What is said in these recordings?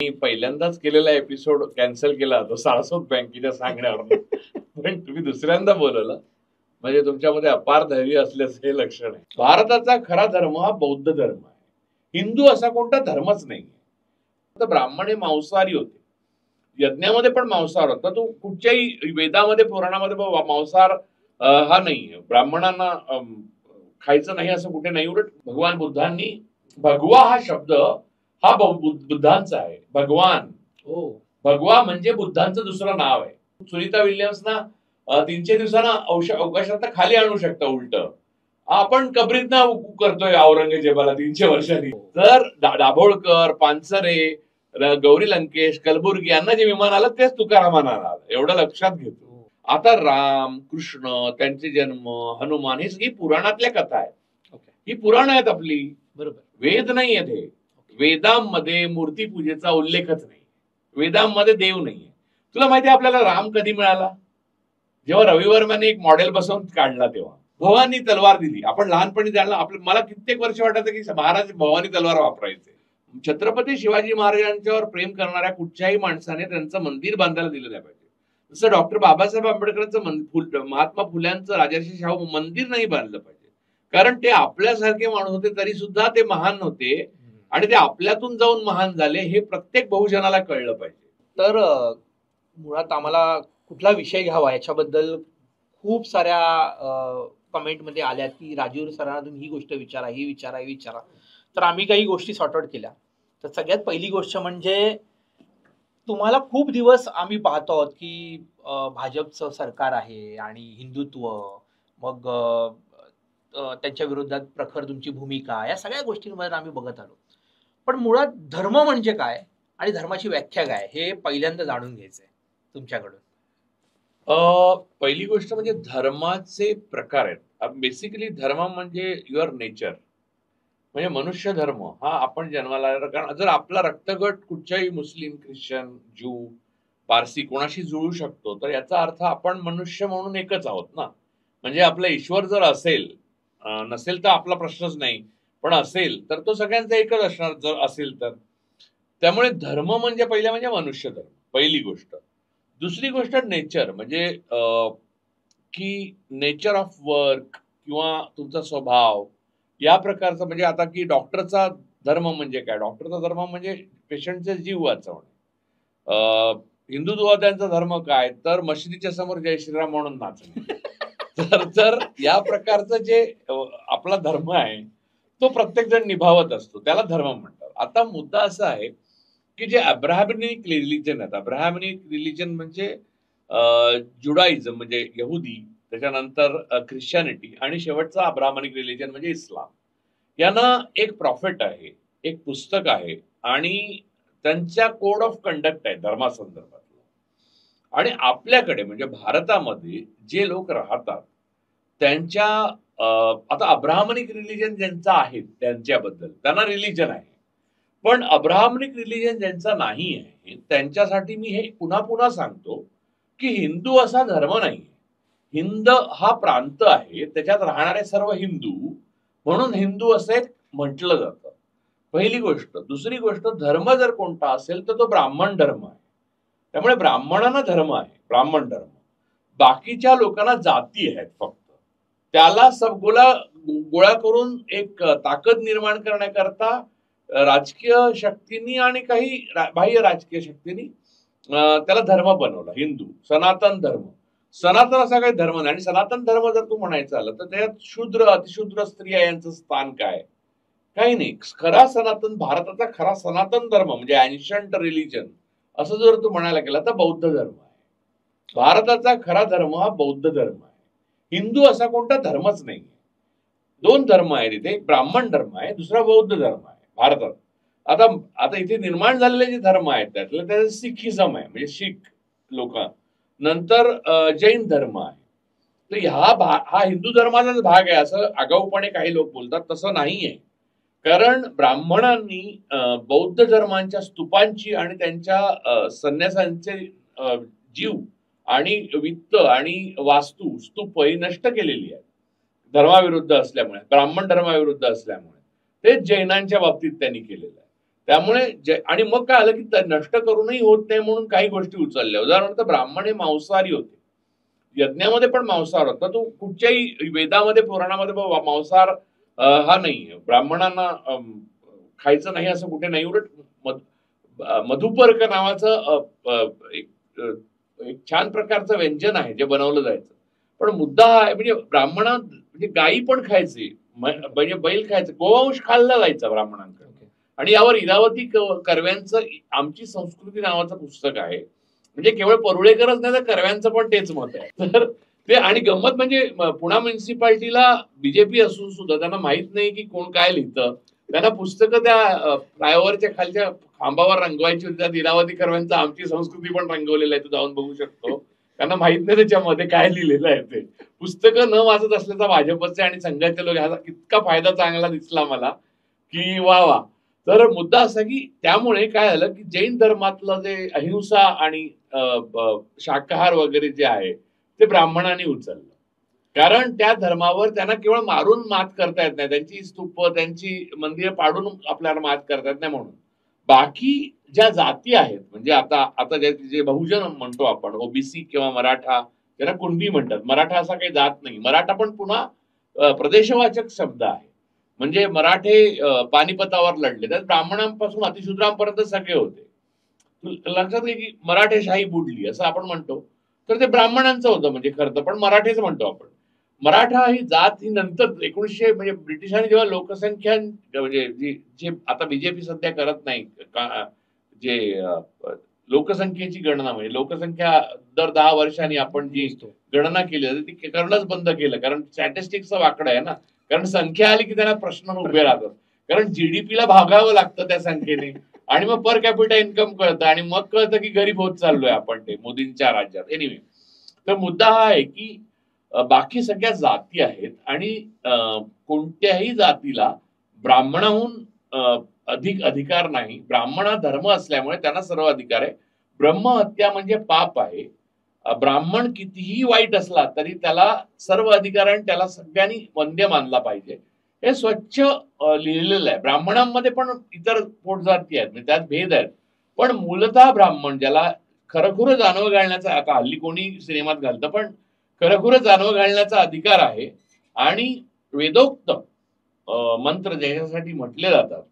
मी पहिल्यांदाच केलेला episode cancel केला होता सारस्वत बँकेच्या सांगण्यावर, पण तुम्ही दुसऱ्यांदा बोलवलं म्हणजे तुमच्यामध्ये अपार धैर्य असल्याचं हे लक्षण आहे. भारताचा खरा धर्म हा बौद्ध धर्म आहे. हिंदू असा कोणता धर्मच नाही. तर ब्राह्मण हे मांसाहारी होते, यज्ञामध्ये पण मांसाहार होता. तो कुठच्याही वेदामध्ये पुराणामध्ये मांसाहार हा नाहीये, ब्राह्मणांना खायचं नाही असं कुठे नाही. उलट भगवान बुद्धांनी, भगवा हा शब्द हा बुद्धांचा आहे. भगवान, भगवा म्हणजे बुद्धांचं दुसरं नाव आहे. सुनीता विल्यम्सना 300 दिवसांना अवकाशात खाली आणू शकता. उलट आपण कबरीतनं करतोय औरंगजेबाला 300 वर्षांनी. तर दाभोळकर, पानसरे, गौरी लंकेश, कलबुर्गी यांना जे विमान आलं तेच तुकारामांना आलं, एवढं लक्षात घेतो. आता राम, कृष्ण, त्यांचे जन्म, हनुमान, ही सगळी पुराणातल्या कथा आहेत. ही पुराण आहेत आपली, बरोबर, वेद नाही आहेत हे. वेदांमध्ये मूर्तीपूजेचा उल्लेखच नाही, वेदांमध्ये देव नाहीये. तुला माहिती आहे आपल्याला राम कधी मिळाला? जेव्हा रवी वर्माने एक मॉडेल बसवून काढला तेव्हा. भवानी तलवार दिली. आपण लहानपणी जाणलं, मला कित्येक वर्ष वाटायचं की महाराज भवानी तलवार वापरायचे. छत्रपती शिवाजी महाराजांच्यावर प्रेम करणाऱ्या कुठच्याही माणसाने त्यांचं मंदिर बांधायला दिलं नाही पाहिजे. जसं डॉक्टर बाबासाहेब आंबेडकरांचं, महात्मा फुल्यांचं राजर्षी शाहू मंदिर नाही बांधलं पाहिजे, कारण ते आपल्यासारखे माणूस होते तरी सुद्धा ते महान होते आणि ते आपल्यातून जाऊन महान झाले, हे प्रत्येक बहुजनाला कळलं पाहिजे. तर मुळात आम्हाला कुठला विषय घ्यावा याच्याबद्दल खूप साऱ्या कमेंटमध्ये आल्या की राजीव सरांना तुम्ही ही गोष्ट विचारा, ही विचारा, ही विचारा. तर आम्ही काही गोष्टी सॉर्ट आउट केल्या. तर सगळ्यात पहिली गोष्ट म्हणजे, तुम्हाला खूप दिवस आम्ही पाहतो आहोत की भाजपचं सरकार आहे आणि हिंदुत्व, मग त्यांच्या विरोधात प्रखर तुमची भूमिका, या सगळ्या गोष्टींमध्ये आम्ही बघत आलो. पण मुळात धर्म म्हणजे काय आणि धर्माची व्याख्या काय हे पहिल्यांदा जाणून घ्यायचंय तुमच्याकडून. पहिली गोष्ट म्हणजे धर्माचे प्रकार आहेत. बेसिकली धर्म म्हणजे युअर नेचर, म्हणजे मनुष्य धर्म हा आपण जन्माला आलेला. कारण जर आपला रक्तगट कुठच्याही मुस्लिम, ख्रिश्चन, ज्यू, पारसी कोणाशी जुळू शकतो, तर याचा अर्थ आपण मनुष्य म्हणून एकच आहोत ना. म्हणजे आपला ईश्वर जर असेल, नसेल तर आपला प्रश्नच नाही, पण असेल तर तो सगळ्यांचा एकच असणार जर असेल तर. त्यामुळे धर्म म्हणजे पहिला म्हणजे मनुष्य धर्म, पहिली गोष्ट. दुसरी गोष्ट नेचर, म्हणजे की नेचर ऑफ वर्क किंवा तुमचा स्वभाव या प्रकारचा. म्हणजे आता की डॉक्टरचा धर्म म्हणजे काय? डॉक्टरचा धर्म म्हणजे पेशंटचे जीव वाचवणे. हिंदुत्ववाद्यांचा धर्म काय? तर मशिदीच्या समोर जय श्रीराम म्हणून नाचणे. तर या प्रकारचं जे आपला धर्म आहे तो प्रत्येक जण निभावत असतो, त्याला धर्म म्हणतात. आता मुद्दा असा आहे की जे अब्राहमिक रिलिजन आहेत, अब्राहमिक रिलिजन म्हणजे जुडाइझम म्हणजे यहुदी, त्याच्यानंतर ख्रिश्चनिटी आणि शेवटचा अब्राहमिक रिलिजन म्हणजे इस्लाम. यांना एक प्रॉफिट आहे, एक पुस्तक आहे आणि त्यांच्या कोड ऑफ कंडक्ट आहे धर्मासंदर्भात. आणि आपल्याकडे म्हणजे भारतामध्ये जे लोक राहतात त्यांच्या आता अब्राहमिक रिलिजन ज्यांचा आहे त्यांच्याबद्दल त्यांना रिलिजन आहे, पण अब्राहमिक रिलिजन ज्यांचा नाही आहे त्यांच्यासाठी मी हे पुन्हा पुन्हा सांगतो की हिंदू असा धर्म नाही. हिंद हा प्रांत आहे, त्याच्यात राहणारे सर्व हिंदू, म्हणून हिंदू असे म्हटलं जातं. पहिली गोष्ट. दुसरी गोष्ट, धर्म जर कोणता असेल तर तो ब्राह्मण धर्म आहे. त्यामुळे ब्राह्मणांना धर्म आहे, ब्राह्मण धर्म. बाकीच्या लोकांना जाती आहेत फक्त. त्याला गोळा करून एक ताकद निर्माण करण्याकरता राजकीय शक्तींनी आणि काही बाह्य राजकीय शक्तींनी त्याला धर्म बनवला, हिंदू, सनातन धर्म. सनातन असा काही धर्म नाही. आणि सनातन धर्म जर तू म्हणायचं आलं तर त्यात शूद्र, अतिशूद्र स्त्रिया यांचं स्थान काय? काही नाही. खरा सनातन, भारताचा खरा सनातन धर्म म्हणजे एन्शंट रिलिजन असं जर तू म्हणायला गेला तर बौद्ध धर्म आहे. भारताचा खरा धर्म हा बौद्ध धर्म आहे. हिंदू असा कोणता धर्मच नाही. दोन धर्म आहेत इथे, एक ब्राह्मण धर्म आहे, दुसरा बौद्ध धर्म आहे भारतात. आता इथे निर्माण झालेले जे धर्म आहेत त्यातलं सिखिझम आहे, म्हणजे शीख लोक, नंतर जैन धर्म आहे. तर हा हिंदू धर्माचाच भाग आहे असं आगाऊपणे काही लोक बोलतात. तसं नाहीये. कारण ब्राह्मणांनी बौद्ध धर्मांच्या स्तूपांची आणि त्यांच्या संन्यासांचे जीव आणि वित्त आणि वास्तू, स्तूप ही नष्ट केलेली आहे धर्माविरुद्ध असल्यामुळे, ब्राह्मण धर्माविरुद्ध असल्यामुळे. तेच जैनांच्या बाबतीत त्यांनी केलेलं आहे. त्यामुळे आणि मग काय आलं की नष्ट करूनही होत नाही म्हणून काही गोष्टी उचलल्या. उदाहरणार्थ ब्राह्मण हे मांसाहारी होते, यज्ञामध्ये पण मांसाहार होता. तो कुठच्याही वेदामध्ये पुराणामध्ये मांसाहार हा नाहीये. ब्राह्मणांना खायचं नाही असं कुठे नाही. उलट मधुपर्क नावाचं एक एक छान प्रकारचं व्यंजन आहे जे बनवलं जायचं. पण मुद्दा हा आहे म्हणजे म्हणजे गायी पण खायची, म्हणजे बैल खायचं, गोवंश खाल्ला जायचा ब्राह्मणांकडे. आणि यावर इरावती कर्व्यांचं आमची संस्कृती नावाचं पुस्तक आहे. म्हणजे केवळ परुळेकरच नाही तर कर्व्यांचं पण तेच मत आहे. तर ते आणि गंमत म्हणजे पुणा म्युन्सिपाल्टीला बीजेपी असून सुद्धा त्यांना माहित नाही की कोण काय लिहितं. त्यांना पुस्तकं त्या फ्लायओव्हरच्या खालच्या खांबावर रंगवायची होती. त्यात इरावती कर्व्यांचं आमची संस्कृती पण रंगवलेलं आहे, तू जाऊन बघू शकतो. त्यांना माहित नाही त्याच्यामध्ये काय लिहिलेलं आहे ते. पुस्तकं न वाचत असल्याचा भाजपचे आणि संघाचे लोक ह्याचा इतका फायदा चांगला दिसला मला की वा वा. तर मुद्दा असा की त्यामुळे काय झालं की जैन धर्मातलं जे अहिंसा आणि शाकाहार वगैरे जे आहे ते ब्राह्मणांनी उचललं. कारण त्या धर्मावर त्यांना केवळ मारून मात करता येत नाही, त्यांची स्तूप त्यांची मंदिरं पाडून आपल्याला मात करता येत नाही. म्हणून बाकी ज्या जाती आहेत म्हणजे आता आता जे बहुजन म्हणतो आपण, ओबीसी किंवा मराठा, त्यांना कुणबी म्हणतात. मराठा असा काही जात नाही. मराठा पण पुन्हा प्रदेशवाचक शब्द आहे. म्हणजे मराठे पानिपतावर लढले, तर ब्राह्मणांपासून अतिशूद्रांपर्यंत सगळे होते. लक्षात घे की मराठेशाही बुडली असं आपण म्हणतो, तर ते ब्राह्मणांचं होतं म्हणजे खरं तर, पण मराठेच म्हणतो आपण. मराठा ही जात ही नंतर 1900 म्हणजे ब्रिटिशांनी जेव्हा लोकसंख्या म्हणजे जे आता बीजेपी सध्या करत नाही जे लोकसंख्येची गणना, म्हणजे लोकसंख्या दर 10 वर्षांनी आपण जी गणना केली जाते ती करणंच बंद केलं. कारण स्टॅटिस्टिक्सचा वाकडा आहे ना. कारण संख्या आली की त्यांना प्रश्न उभे राहतात. कारण जीडीपीला भागावं लागतं त्या संख्येने आणि मग पर कॅपिटा इन्कम कळतं आणि मग कळतं की गरीब होत चाललोय आपण ते मोदींच्या राज्यात. एनिवे, तर मुद्दा हा आहे की बाकी सगळ्या जाती आहेत आणि कोणत्याही जातीला ब्राह्मणाहून अधिक अधिकार नाही. ब्राह्मण हा धर्म असल्यामुळे त्यांना सर्व अधिकार आहे. ब्रह्महत्या म्हणजे पाप आहे. ब्राह्मण कितीही वाईट असला तरी त्याला सर्व अधिकार आणि त्याला सगळ्यांनी वंद्य मानला पाहिजे. हे स्वच्छ लिहिलेलं आहे. ब्राह्मणांमध्ये पण इतर पोटजाती आहेत, म्हणजे त्यात भेद आहेत. पण मूलतः ब्राह्मण ज्याला खरखुरं जानवं घालण्याचा, आता हल्ली कोणी सिनेमात घालतं, पण खरखुरं जानवं घालण्याचा अधिकार आहे. आणि वेदोक्त मंत्र ज्याच्यासाठी म्हटले जातात.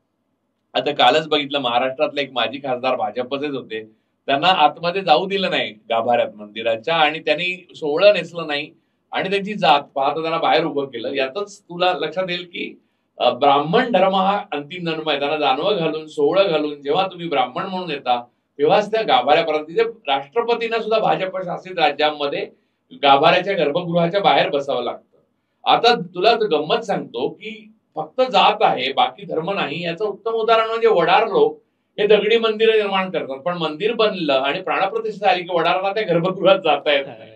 आता कालच बघितलं, महाराष्ट्रातले एक माजी खासदार भाजपचेच होते, त्यांना आतमध्ये जाऊ दिलं नाही गाभाऱ्यात मंदिराच्या आणि त्यांनी सोहळं नेसलं नाही आणि त्यांची जात पाहता त्यांना बाहेर उभं केलं. यातच तुला लक्षात येईल की ब्राह्मण धर्म हा अंतिम धर्म आहे. त्यांना जानवं घालून सोहळं घालून जेव्हा तुम्ही ब्राह्मण म्हणून येता तेव्हाच त्या गाभाऱ्यापर्यंत, राष्ट्रपतींना सुद्धा भाजप शासित राज्यांमध्ये गाभाऱ्याच्या गर्भगृहाच्या बाहेर बसावं लागतं. आता तुला गंमत सांगतो की फक्त जात आहे बाकी धर्म नाही, याचं उत्तम उदाहरण म्हणजे वडार लोक हे दगडी मंदिर निर्माण करतात, पण मंदिर बनलं आणि प्राणप्रतिष्ठा आली की वडारांना त्या गर्भगृहात जाता येत नाही.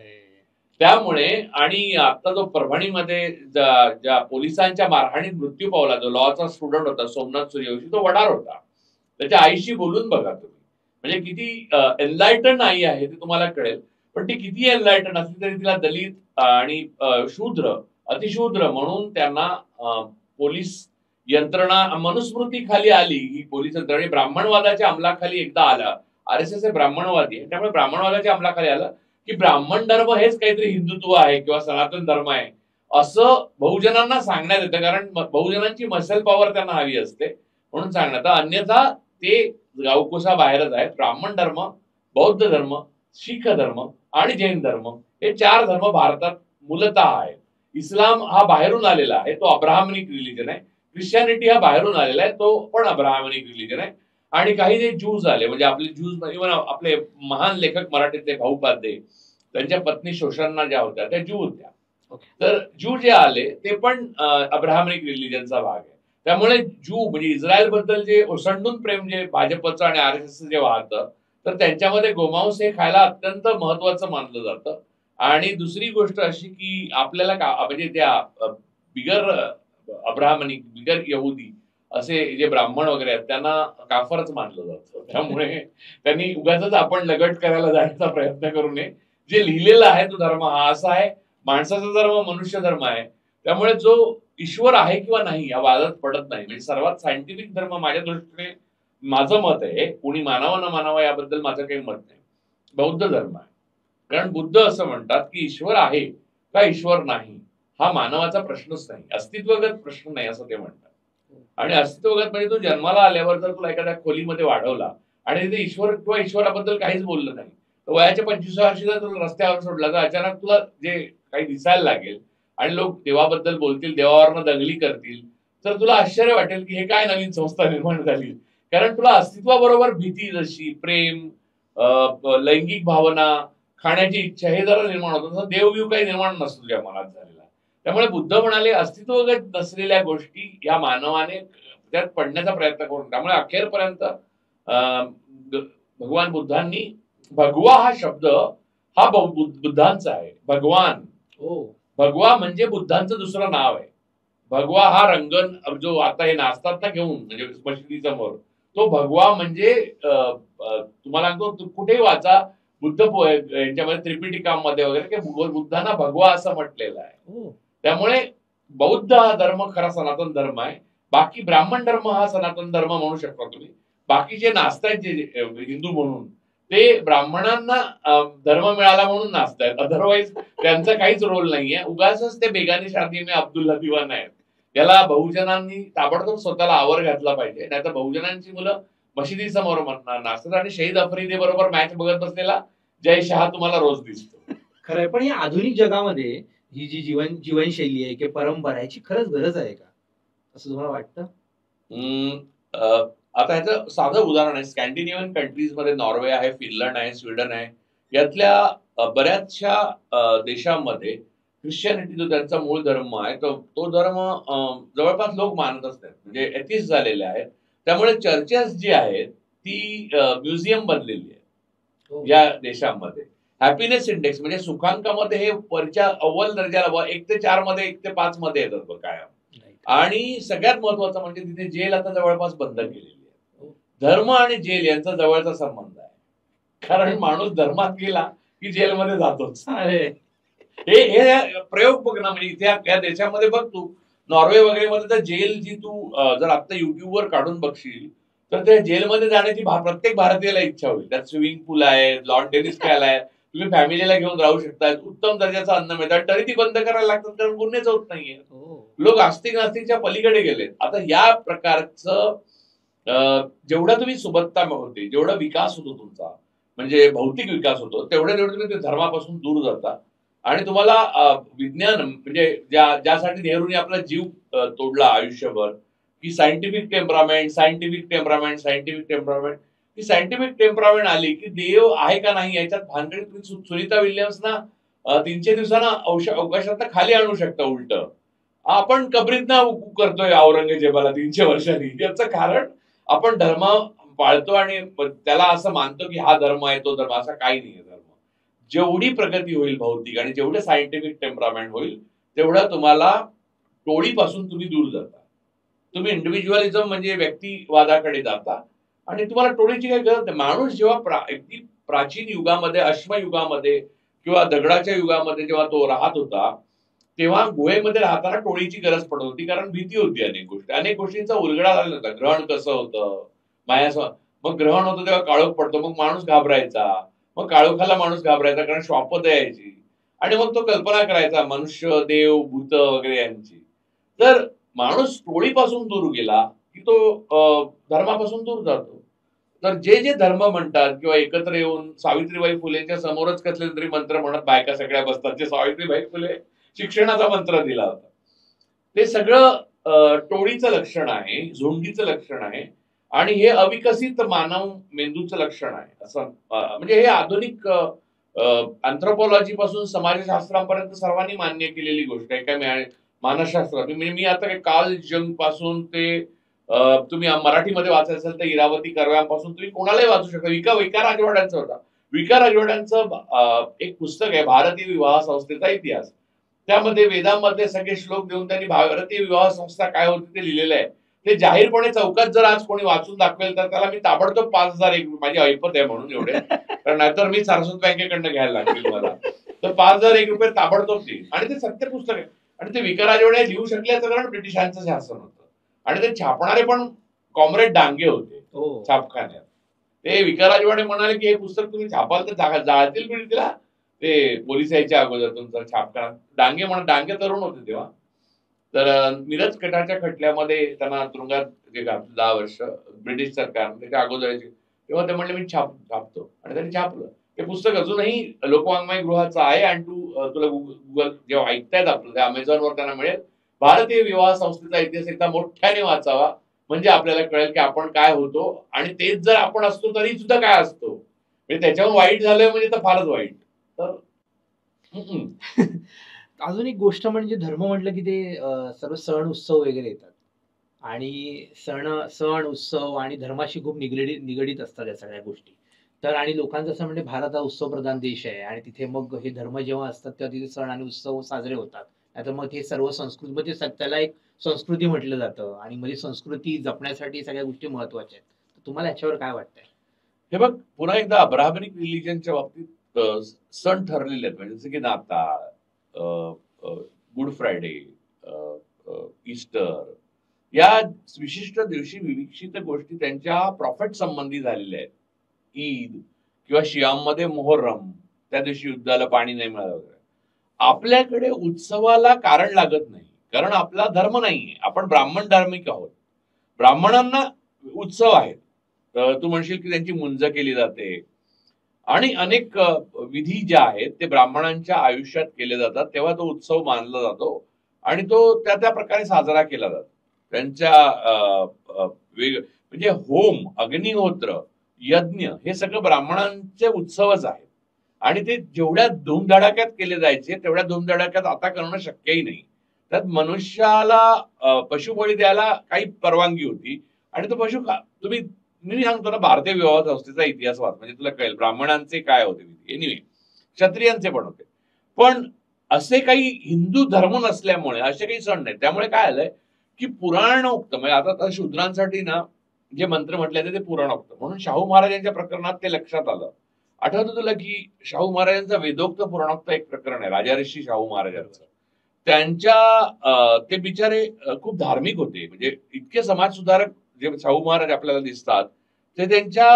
त्यामुळे आणि आता जो परभणीमध्ये ज्या पोलिसांच्या मारहाणीत मृत्यू पावला, जो लॉचा स्टुडंट होता सोमनाथ सूर्यवंशी, तो वडार होता. त्याच्या आईशी बोलून बघा तुम्ही, म्हणजे किती एनलायटन आई आहे ते तुम्हाला कळेल. पण ती किती एनलायटन असली तरी तिला दलित आणि शूद्र अतिशूद्र म्हणून त्यांना पोलीस यंत्रणा मनुस्मृती खाली आली. ही पोलीस यंत्रणा ब्राह्मणवादाच्या अंमलाखाली एकदा आला. RSS हे ब्राह्मणवादी आहे, त्यामुळे ब्राह्मणवादाच्या अंमलाखाली आलं की ब्राह्मण धर्म हेच काहीतरी हिंदुत्व आहे किंवा सनातन धर्म आहे असं बहुजनांना सांगण्यात येतं. कारण बहुजनांची मसल पॉवर त्यांना हवी असते म्हणून सांगण्यात. अन्यथा ते गावकुसा बाहेरच आहेत. ब्राह्मण धर्म, बौद्ध धर्म, शीख धर्म आणि जैन धर्म हे 4 धर्म भारतात मूलतः आहेत. इस्लाम हा बाहेरून आलेला आहे, तो अब्राह्मनिक रिलिजन आहे. ख्रिश्चॅनिटी हा बाहेरून आलेला आहे, तो पण अब्राह्मनिक रिलिजन आहे. आणि काही जे ज्यूज आले, म्हणजे आपले ज्यूज, इव्हन आपले महान लेखक मराठीतले भाऊपाध्ये, त्यांच्या पत्नी शोषणना ज्या होत्या त्या ज्यू होत्या. तर ज्यू जे आले ते पण अब्राह्मनिक रिलिजनचा भाग आहे. त्यामुळे ज्यू म्हणजे इस्रायल बद्दल जे ओसंडून प्रेम जे भाजपचं आणि RSS जे वाहतं, तर त्यांच्यामध्ये गोमांस हे खायला अत्यंत महत्वाचं मानलं जातं. आणि दुसरी गोष्ट अशी की आपल्याला म्हणजे त्या बिगर अब्राह्मनिक, बिगर यहुदी असे जे ब्राह्मण वगैरे आहेत त्यांना काफरच मानलं जातं. त्यामुळे त्यांनी उगाचच आपण लगट करायला जाण्याचा प्रयत्न करू नये. जे लिहिलेलं आहे तो धर्म हा असा आहे, माणसाचा धर्म मनुष्य धर्म आहे. त्यामुळे जो ईश्वर आहे किंवा नाही या वादात पडत नाही. म्हणजे सर्वात सायंटिफिक धर्म माझ्या दृष्टीने माझं मत आहे, कोणी मानावं न मानावं याबद्दल माझं काही मत नाही. बौद्ध धर्म आहे. कारण बुद्ध असं म्हणतात की ईश्वर आहे का ईश्वर नाही हा मानवाचा प्रश्नच नाही, अस्तित्वगत प्रश्न नाही असं ते म्हणतात. आणि अस्तित्वगत म्हणजे तू जन्माला आल्यावर जर तुला एखाद्या खोलीमध्ये वाढवला आणि ते ईश्वर किंवा ईश्वराबद्दल काहीच बोललं नाही, तर वयाच्या 25व्या वर्षी जर तुला रस्त्यावर सोडला तर अचानक तुला जे काही दिसायला लागेल आणि लोक देवाबद्दल बोलतील, देवावरनं दंगली करतील, तर तुला आश्चर्य वाटेल की हे काय नवीन संस्था निर्माण झाली. कारण तुला अस्तित्वाबरोबर भीती, जशी प्रेम, लैंगिक भावना, खाण्याची इच्छा हे जरा निर्माण होतं, तसं देववीव काही निर्माण नसतो तुझ्या मनात झालेला. त्यामुळे बुद्ध म्हणाले अस्तित्वगत नसलेल्या गोष्टी या मानवाने त्यात पडण्याचा प्रयत्न करून, त्यामुळे अखेरपर्यंत भगवान बुद्धांनी, भगवा हा शब्द हा बुद्धांचा आहे. भगवान, भगवा म्हणजे बुद्धांचं दुसरं नाव आहे. भगवा हा रंगन जो आता हे नाचतात ना घेऊन म्हणजे मशिदीसमोर, तो भगवा म्हणजे तुम्हाला सांगतो कुठेही वाचा बुद्ध यांच्यामध्ये त्रिपिटिकामध्ये वगैरे की बुद्धांना भगवा असं म्हटलेलं आहे. त्यामुळे बौद्ध हा धर्म खरा सनातन धर्म आहे. बाकी ब्राह्मण धर्म हा सनातन धर्म म्हणू शकता तुम्ही. बाकी जे नाचतायत जे हिंदू म्हणून, ते ब्राह्मणांना धर्म मिळाला म्हणून नाचतायत, अदरवाईज त्यांचा काहीच रोल नाहीये. उगाच ते बेगानी शादी में अब्दुल्ला दिवाना आहेत. याला बहुजनांनी ताबडतोब स्वतःला आवर घातला पाहिजे, नाहीतर बहुजनांची मुलं मशिदीसमोर नाचतात आणि शहीद आफ्रिदी बरोबर मॅच बघत बसलेला जय शहा तुम्हाला रोज दिसतो. खरंय, पण या आधुनिक जगामध्ये ही जी जीवनशैली आहे की परंपरा याची खरंच गरज आहे का, असं तुम्हाला वाटतं? आता ह्याचं साधं उदाहरण आहे, स्कॅन्डिनेव्हियन कंट्रीज मध्ये नॉर्वे आहे, फिनलंड आहे, स्वीडन आहे, यातल्या बऱ्याचशा देशांमध्ये ख्रिश्चनिटी जो त्यांचा मूळ धर्म आहे तो धर्म जवळपास लोक मानतच नाहीत, म्हणजे एथिस्ट झालेले आहेत. त्यामुळे चर्चेस जी आहेत ती म्युझियम बनलेली आहे या देशांमध्ये. हॅपीनेस इंडेक्स म्हणजे सुखांकामध्ये हे वरच्या अव्वल दर्जाला 1 ते 4 मध्ये 1 ते 5 मध्ये येतात कायम. आणि सगळ्यात महत्वाचं म्हणजे तिथे जेल आता जवळपास बंद केलेली आहे. धर्म आणि जेल यांचा जवळचा संबंध आहे, कारण माणूस धर्मात गेला की जेलमध्ये जातोच. हे प्रयोग बघ ना, म्हणजे इथे या देशामध्ये बघ तू, नॉर्वे वगैरे मध्ये तर जेल जी तू जर आता युट्यूबवर काढून बघशील तर त्या जेलमध्ये जाण्याची प्रत्येक भारतीयाला इच्छा होईल. त्यात स्विमिंग पूल आहे, लॉन टेनिस खेळायला आहे, तुम्ही फॅमिलीला घेऊन राहू शकता, उत्तम दर्जाचं अन्न मिळतात, तरी ती बंद करायला लागतात कारण गुन्हेच होत नाहीये. लोक आस्तिक नास्तिकच्या पलीकडे गेलेत. आता या प्रकारचं जेवढा तुम्ही सुबत्ता होते, जेवढा विकास होतो तुमचा, म्हणजे भौतिक विकास होतो, तेवढ्या तुम्ही धर्मापासून दूर जाता. आणि तुम्हाला विज्ञान म्हणजे ज्यासाठी नेहरूंनी आपला जीव तोडला आयुष्यभर, की scientific temperament, scientific temperament, scientific temperament, ही सायंटिफिक टेम्परामेंट आली की देव आहे का नाही याच्यात भानगडीत तुम्ही सुनीता विल्यम्सना 300 दिवसांना अवकाशात खाली आणू शकता. उलट आपण कबरीतनं करतोय औरंगजेबाला 300 वर्षांनी. याचं कारण आपण धर्म पाळतो आणि त्याला असं मानतो की हा धर्म आहे तो धर्म, असा काही नाही. धर्म जेवढी प्रगती होईल भौतिक आणि जेवढे सायंटिफिक टेम्परामेंट होईल तेवढं तुम्हाला टोळीपासून तुम्ही दूर जाता. तुम्ही इंडिव्हिज्युअलिझम म्हणजे व्यक्तिवादाकडे जाता आणि तुम्हाला टोळीची काही गरज नाही. माणूस जेव्हा अगदी प्राचीन युगामध्ये, अश्मयुगामध्ये किंवा दगडाच्या युगामध्ये जेव्हा तो राहत होता, तेव्हा गुहेमध्ये राहताना टोळीची गरज पडत होती, कारण भीती होती. अनेक गोष्टींचा उलगडा झाला होता. ग्रहण कसं होतं, मग ग्रहण होतं तेव्हा काळोख पडतो, मग माणूस घाबरायचा, मग काळोखाला माणूस घाबरायचा कारण श्वापद यायची, आणि मग तो कल्पना करायचा मनुष्य, देव, भूत वगैरे यांची. तर माणूस टोळीपासून दूर गेला की तो धर्मापासून दूर जातो. तर जे धर्म म्हणतात किंवा एकत्र येऊन सावित्रीबाई फुलेंच्या समोरच कसले तरी मंत्र म्हणत बायका सगळ्या बसतात, जे सावित्रीबाई फुले शिक्षणाचा मंत्र दिला होता, ते सगळं टोळीचं लक्षण आहे, झुंडीचं लक्षण आहे आणि हे अविकसित मानव मेंदूचं लक्षण आहे. असं म्हणजे हे आधुनिक अँथ्रोपॉलॉजी पासून समाजशास्त्रापर्यंत सर्वांनी मान्य केलेली गोष्ट आहे. काय मानसशास्त्र, मी आता काय कार्ल जंग पासून ते तुम्ही मराठीमध्ये वाचायचं असेल तर इरावती कर्व्यांपासून तुम्ही कोणालाही वाचू शकता. विका राजवाड्यांचा होता. विका राजवाड्यांचं एक पुस्तक आहे, भारतीय विवाह संस्थेचा इतिहास. त्यामध्ये वेदांमधले सगळे श्लोक देऊन त्यांनी भारतीय विवाह संस्था काय होती ते लिहिलेलं आहे. ते जाहीरपणे चौकात जर आज कोणी वाचून दाखवेल तर त्याला मी ताबडतोब 5,000 माझी ऐपत आहे म्हणून एवढे, कारण नाहीतर मी सारस्वत बँकेकडनं घ्यायला लागतील मला. तर 5,001 रुपये ताबडतोब देईल. आणि ते सत्य पुस्तक आहे. आणि ते विका राजवाडे लिहू शकल्याचं कारण ब्रिटिशांचं शासन होतं आणि ते छापणारे पण कॉम्रेड डांगे होते. छापखान्यात. ते विका राजवाडे म्हणाले की हे पुस्तक तुम्ही छापाल तर जाळतील पण तिला, ते पोलीस यायच्या अगोदर तुमचं छापखाना. डांगे तरुण होते तेव्हा. तर मिरज कटाच्या खटल्यामध्ये त्यांना तुरुंगात 10 वर्ष ब्रिटिश सरकार त्याच्या अगोदरची, तेव्हा ते म्हणले मी छापतो, आणि त्यांनी छापलं. ते पुस्तक अजूनही लोकवाङ्मय गृहाचं आहे, आणि तुला गुगल जेव्हा ऐकतायत आपलं, त्या अमेझॉनवर त्यांना मिळेल. भारतीय विवाह संस्थेचा इतिहास एकदा मोठ्याने वाचावा, म्हणजे आपल्याला कळेल की आपण काय होतो, आणि तेच जर आपण असतो तरी सुद्धा काय असतो. म्हणजे त्याच्यावर वाईट झालंय म्हणजे तर फारच वाईट. तर अजून एक गोष्ट म्हणजे धर्म म्हटलं की ते सर्व सण उत्सव वगैरे येतात, आणि सण उत्सव आणि धर्माशी खूप निगडीत असतात या सगळ्या गोष्टी. तर आणि लोकांचं असं म्हणजे भारत हा उत्सव प्रधान देश आहे, आणि तिथे मग हे धर्म जेव्हा असतात तेव्हा तिथे सण आणि उत्सव साजरे होतात. नाहीतर मग हे सर्व संस्कृती म्हणजे त्याला एक संस्कृती म्हटलं जातं, आणि म्हणजे संस्कृती जपण्यासाठी सगळ्या गोष्टी महत्वाच्या आहेत. तुम्हाला याच्यावर काय वाटतंय? हे बघ, पुन्हा एकदा अब्राहमिक रिलिजनच्या बाबतीत सण ठरलेले आहेत, म्हणजे जसं की नाताळ, गुड फ्रायडे, ईस्टर, या विशिष्ट दिवशी विविक्षित गोष्टी त्यांच्या प्रॉफिट संबंधी झालेल्या आहेत. ईद किंवा शियामध्ये मोहर्रम, त्या दिवशी युद्धाला पाणी नाही मिळालं वगैरे. आपल्याकडे उत्सवाला कारण लागत नाही, कारण आपला धर्म नाहीये. आपण ब्राह्मण धार्मिक आहोत. ब्राह्मणांना उत्सव आहेत. तू म्हणशील की त्यांची मुंज केली जाते, आणि अनेक विधी ज्या आहेत ते ब्राह्मणांच्या आयुष्यात केले जातात, तेव्हा तो उत्सव मानला जातो, आणि तो त्या त्या प्रकारे साजरा केला जातो. त्यांच्या म्हणजे होम, अग्निहोत्र, यज्ञ, हे सगळं ब्राह्मणांचे उत्सवच आहेत, आणि ते जेवढ्या धूमधडाक्यात केले जायचे तेवढ्या धूमधडाक्यात आता करणं शक्यही नाही. त्यात मनुष्याला पशुबळी द्यायला काही परवानगी होती, आणि तो पशु तुम्ही, मी सांगतो ना, भारतीय विवाह संस्थेचा इतिहास वाच, म्हणजे तुला कळेल ब्राह्मणांचे काय होते. एनिवे, क्षत्रियांचे पण होते, पण असे काही हिंदू धर्म नसल्यामुळे असे काही सण नाही. त्यामुळे काय आलंय की पुराणोक्त, म्हणजे आता शूद्रांसाठी ना जे मंत्र म्हटले ते पुराणोक्त, म्हणून शाहू महाराजांच्या प्रकरणात ते लक्षात आलं. आठवतं तुला की शाहू महाराजांचा वेदोक्त पुराणोक्त एक प्रकरण आहे, राजा ऋषी शाहू महाराजांचं. त्यांच्या ते बिचारे खूप धार्मिक होते, म्हणजे इतके समाजसुधारक जे शाहू महाराज आपल्याला दिसतात ते त्यांच्या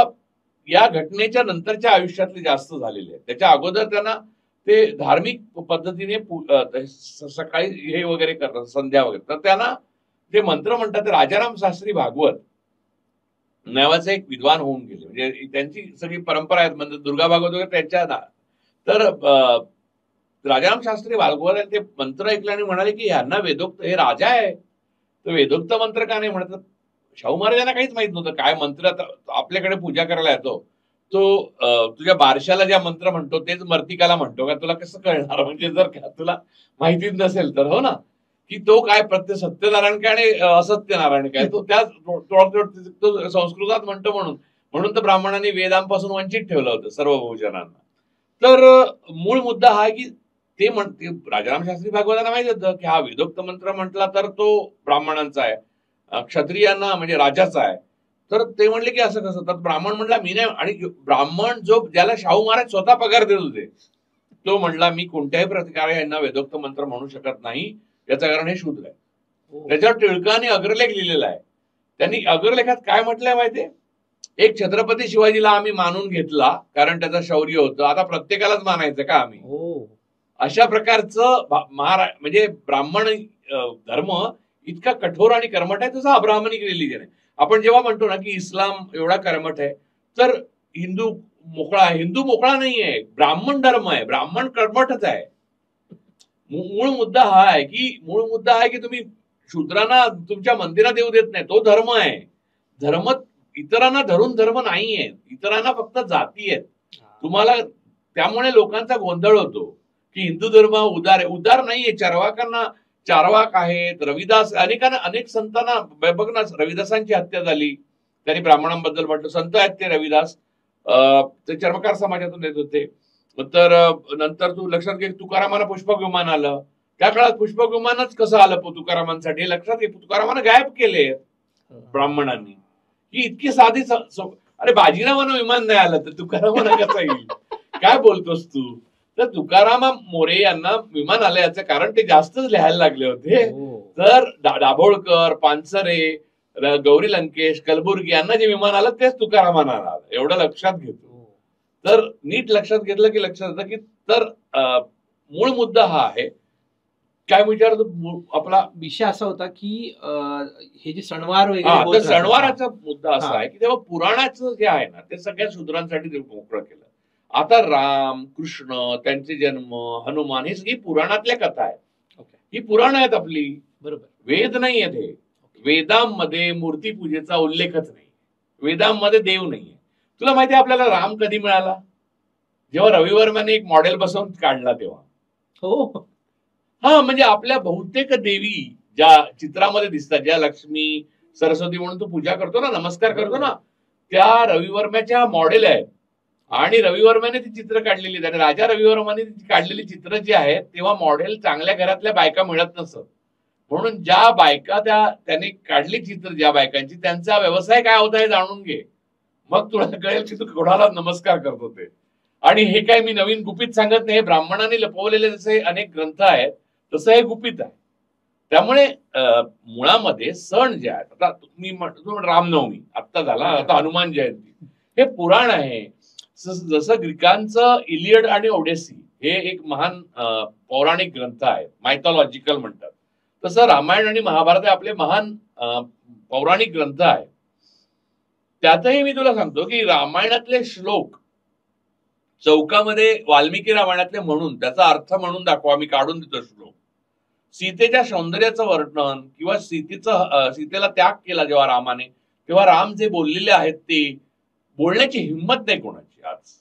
या घटनेच्या नंतरच्या आयुष्यातले जास्त झालेले आहेत. त्याच्या अगोदर त्यांना ते धार्मिक पद्धतीने सकाळी हे वगैरे करतात, संध्या वगैरे. तर त्यांना जे मंत्र म्हणतात ते राजाराम शास्त्री भागवत नावाचे एक विद्वान होऊन गेले, म्हणजे त्यांची सगळी परंपरा आहे, म्हणजे दुर्गा भागवत वगैरे त्यांच्या ना. तर राजाराम शास्त्री भागवत ते मंत्र ऐकले आणि म्हणाले की ह्यांना वेदोक्त, हे राजा आहे तर वेदोक्त मंत्र का नाही म्हणत. शाहू महाराजांना काहीच माहित नव्हतं काय मंत्र. आपल्याकडे पूजा करायला येतो तो तुझ्या बारशाला ज्या मंत्र म्हणतो तेच मर्तिकाला म्हणतो का, तुला कसं कळणार, म्हणजे जर का तुला माहितीच नसेल तर. हो ना, की तो काय सत्यनारायण काय आणि असत्यनारायण काय, तो त्या तो संस्कृतात म्हणतो, म्हणून तर ब्राह्मणांनी वेदांपासून वंचित ठेवलं होतं सर्व बहुजनांना. तर मूळ मुद्दा हा आहे की ते म्हणते, राजाराम शास्त्री भागवतांना माहिती होतं की हा वेदोक्त मंत्र म्हटला तर तो ब्राह्मणांचा आहे, क्षत्रियांना म्हणजे राजाचा आहे. तर ते म्हणले की असं कसं, तर ब्राह्मण म्हणला मी नाही. आणि ब्राह्मण जो ज्याला शाहू महाराज स्वतः पगार देत होते तो म्हणला मी कोणत्याही प्रकारे यांना वेदोक्त मंत्र म्हणू शकत नाही, याचं कारण हे शूद्र आहे. त्याच्यावर टिळकाने अग्रलेख लिहिलेला आहे. त्यांनी अग्रलेखात काय म्हटलंय माहितीये, एक छत्रपती शिवाजीला आम्ही मानून घेतला कारण त्याचं शौर्य होतं, आता प्रत्येकालाच मानायचं का आम्ही. अशा प्रकारचं म्हणजे ब्राह्मण धर्म इतका कठोर आणि कर्मठ आहे, तसं अब्राह्मनिक रिलिजन आहे. आपण जेव्हा म्हणतो ना की इस्लाम एवढा कर्मठ आहे, तर हिंदू मोकळा नाहीये, ब्राह्मण धर्म आहे, ब्राह्मण कर्मठच आहे. मूळ मुद्दा हा आहे की तुम्ही शूद्रांना तुमच्या मंदिरात येऊ देत नाही, तो धर्म आहे. धर्म इतरांना धरून धर्म नाहीये, इतरांना फक्त जाती आहेत तुम्हाला. त्यामुळे लोकांचा गोंधळ होतो की हिंदू धर्म उदार आहे. उदार नाहीये. चारवाक आहेत, रविदास, अनेक संतांना बघ ना, रविदासांची हत्या झाली, त्यांनी ब्राह्मणांबद्दल म्हटलं. संत आहेत ते रविदास, ते चर्मकार समाजातून येत होते. तर नंतर तू लक्षात घे, तुकारामांना पुष्पक विमान आलं. त्या काळात पुष्पक विमानच कसं आलं तुकारामांसाठी, लक्षात घे. तुकारामांना गायब केले ब्राह्मणांनी. ही इतकी साधी अरे बाजीरावांना विमान नाही आलं तर तुकारामांना कसं येईल, काय बोलतोस तू. तर तुकाराम मोरे यांना विमान आलं याचं कारण ते जास्तच लिहायला लागले होते. तर दाभोळकर, पानसरे, गौरी लंकेश, कलबुर्गी यांना जे विमान आलं तेच तुकारामांना आलं, एवढं लक्षात घेतो. तर नीट लक्षात घेतलं की लक्षात येतं की तर मूळ मुद्दा हा आहे. काय विचारतो आपला विषय असा होता की हे जे सणवार वगैरे तर होत राहतात, सणवाराचा मुद्दा असा हा. आहे की तेव्हा पुराणाचं जे आहे ना ते सगळ्या शूद्रांसाठी ते मोकळं केलं. आता राम, कृष्ण, त्यांचे जन्म, हनुमान ही सगळी पुराणातल्या कथा आहेत. ओके. ही पुराण आहेत आपली, बरोबर. वेद नाही आहेत हे. वेदांमध्ये मूर्तीपूजेचा उल्लेखच नाही, वेदांमध्ये देव नाहीये. तुला माहिती आहे आपल्याला राम कधी मिळाला? जेव्हा रवी वर्माने एक मॉडेल बसवून काढला तेव्हा. हो. हा म्हणजे आपल्या बहुतेक देवी ज्या चित्रामध्ये दिसतात, ज्या लक्ष्मी, सरस्वती म्हणून तू पूजा करतो ना, नमस्कार करतो ना, त्या रवी वर्म्याच्या मॉडेल आहेत. आणि रवी वर्माने ती चित्र काढलेली आहेत. आणि राजा रवी वर्माने काढलेली चित्र जी आहेत तेव्हा मॉडेल चांगल्या घरातल्या बायका मिळत नसत. म्हणून ज्या बायका त्याने काढली चित्र, ज्या बायकांची, त्यांचा व्यवसाय काय होता हे जाणून घे, मग तुला कळेल की तू कोणाला नमस्कार करतो ते. आणि हे काय मी नवीन गुपित सांगत नाही, ब्राह्मणांनी लपवलेले जसे अनेक ग्रंथ आहेत तसं हे गुपित आहे. त्यामुळे मुळामध्ये सण जे आहेत, आता तुम्ही रामनवमी आत्ता झाला, आता हनुमान जयंती, हे पुराण आहे. जसं ग्रीकांचं इलियड आणि ओडेसी हे एक महान पौराणिक ग्रंथ आहे, मायथॉलॉजिकल म्हणतात, तसं रामायण आणि महाभारत हे आपले महान पौराणिक ग्रंथ आहे. त्यातही मी तुला सांगतो की रामायणातले श्लोक चौकामध्ये वाल्मिकी रामायणातले म्हणून त्याचा अर्थ म्हणून दाखवा, मी काढून देतो श्लोक. सीतेच्या सौंदर्याचं वर्णन किंवा सीतेला त्याग केला जेव्हा रामाने, तेव्हा राम जे बोललेले आहेत ते बोलण्याची हिंमत नाही कोणाची. आज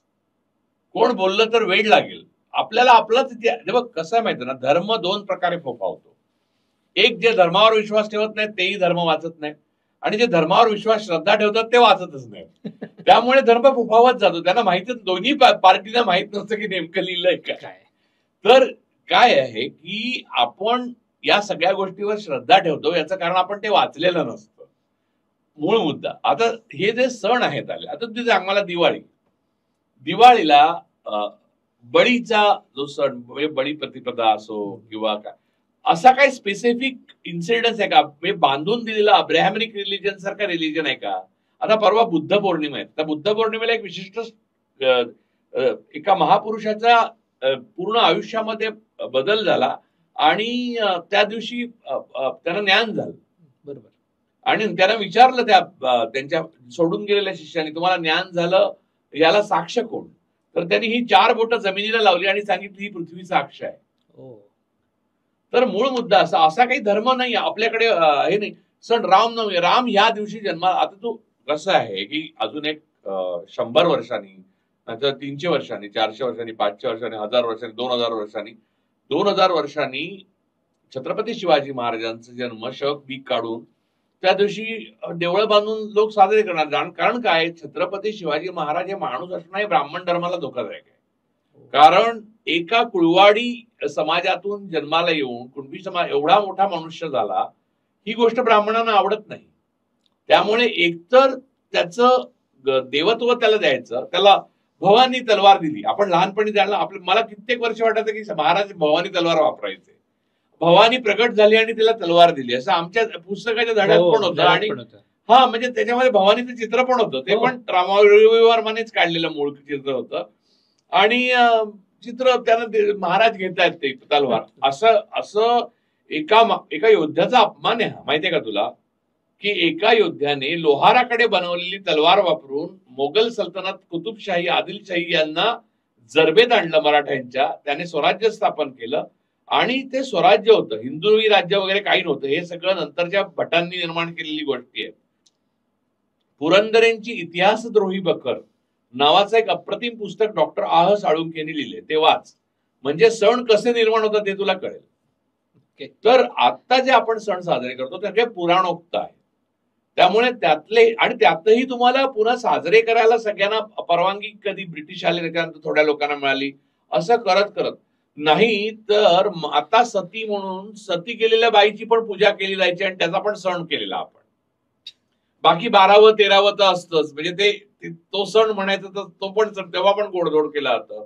कोण बोललं तर वेळ लागेल आपल्याला. आपलाच जेव्हा कसं आहे माहिती ना, धर्म दोन प्रकारे फोफावतो. एक जे धर्मावर विश्वास ठेवत नाहीत तेही धर्म वाचत नाही, आणि जे धर्मावर विश्वास श्रद्धा ठेवतात ते वाचतच नाही. त्यामुळे धर्म फोफावत जातो. त्यांना माहितीच, दोन्ही पार्टीला माहित नसतं की नेमकं लिहिलंय काय. तर काय आहे की आपण या सगळ्या गोष्टीवर श्रद्धा ठेवतो, याचं कारण आपण ते वाचलेलं नसतं. मूळ मुद्दा. आता हे जे सण आहेत आले, आता तुझे आम्हाला दिवाळीला बळीचा जो सण, म्हणजे बळी प्रतिपदा असो किंवा काय, असा काही स्पेसिफिक इन्सिडेंट आहे का? म्हणजे बांधून दिलेला अब्राहमिक रिलिजन सारखा रिलिजन आहे का? आता परवा बुद्ध पौर्णिमा आहे, त्या बुद्ध पौर्णिमेला एक विशिष्ट एका महापुरुषाचा पूर्ण आयुष्यामध्ये बदल झाला आणि त्या दिवशी त्यांना ज्ञान झालं. बरोबर. आणि त्यांना विचारलं त्यांच्या सोडून गेलेल्या शिष्याने, तुम्हाला ज्ञान झालं याला साक्ष कोण? तर त्यांनी ही 4 बोटं जमिनीला लावली आणि सांगितली ही पृथ्वी साक्ष आहे. तर मूळ मुद्दा असा काही धर्म नाही आपल्याकडे, हे नाही. सण रामनवमी, राम ह्या दिवशी जन्मा, आता तू कसं आहे की अजून एक 100 वर्षांनी, नंतर 300 वर्षांनी, 400 वर्षांनी, 500 वर्षांनी, 1000 वर्षांनी, 2000 वर्षांनी छत्रपती शिवाजी महाराजांचा जन्म शक बीक काढून त्या दिवशी देवळ बांधून लोक साजरे करणार. कारण काय, छत्रपती शिवाजी महाराज हे माणूस असणं हे ब्राह्मण धर्माला धोकादायक आहे. कारण एका कुळवाडी समाजातून जन्माला येऊन कुणबी समाज एवढा मोठा मनुष्य झाला, ही गोष्ट ब्राह्मणांना आवडत नाही. त्यामुळे एकतर त्याचं देवत्व त्याला द्यायचं, त्याला भवानी तलवार दिली. आपण लहानपणी जाणलं, मला कित्येक वर्ष वाटायचं की महाराज भवानी तलवार वापरायचे. भवानी प्रगट झाली आणि तिला तलवार दिली, असं आमच्या पुस्तकाच्या धड्यात पण होतं. आणि हा म्हणजे त्याच्यामध्ये भवानीचं चित्र पण होतं, ते पण रवी वर्मानेच काढलेलं मूळ चित्र होतं. आणि चित्र त्यानं महाराज घेतायत ते तलवार, असं एका योद्ध्याचा अपमान आहे हा, माहितीये का तुला? की एका योद्ध्याने लोहाराकडे बनवलेली तलवार वापरून मोगल सल्तनत, कुतुबशाही, आदिलशाही यांना जरबेत आणलं मराठ्यांच्या. त्याने स्वराज्य स्थापन केलं आणि ते स्वराज्य होतं, हिंदवी राज्य वगैरे काही नव्हतं. हे सगळं नंतरच्या भटांनी निर्माण केलेली गोष्टी आहे. पुरंदरेंची इतिहासद्रोही बखर नावाचं एक अप्रतिम पुस्तक डॉक्टर आह साळुंखेने लिहिले, ते वाच. म्हणजे सण कसे निर्माण होतात ते तुला कळेल. तर आता जे आपण सण साजरे करतो ते पुराणोक्त आहे. त्यामुळे त्यातही तुम्हाला पुन्हा साजरे करायला सगळ्यांना परवानगी कधी ब्रिटिश आले त्याच्यानंतर थोड्या लोकांना मिळाली. असं करत करत नाही तर आता सती म्हणून सती केलेल्या बाईची पण पूजा केली जायची आणि त्याचा पण सण केलेला आपण. बाकी 12वं 13वं तर असतंच, म्हणजे तो सण म्हणायचा तर तो पण सण, तेव्हा पण गोडधोड केलं जातं.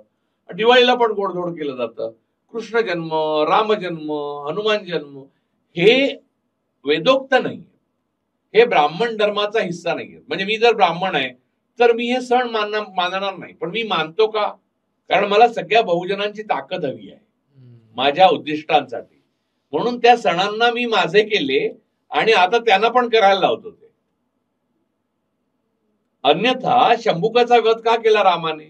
दिवाळीला पण गोडधोड केलं जातं. कृष्ण जन्म, राम जन्म, हनुमान जन्म हे वेदोक्त नाही. हे ब्राह्मण धर्माचा हिस्सा नाहीये. म्हणजे मी जर ब्राह्मण आहे तर मी हे सण मानणार नाही, पण मी मानतो का? कारण मला सगळ्या बहुजनांची ताकद हवी आहे माझ्या उद्दिष्टांसाठी. म्हणून त्या सणांना मी माझे केले आणि आता त्यांना पण करायला लावतो ते. अन्यथा शंभुकाचा वध का केला रामाने?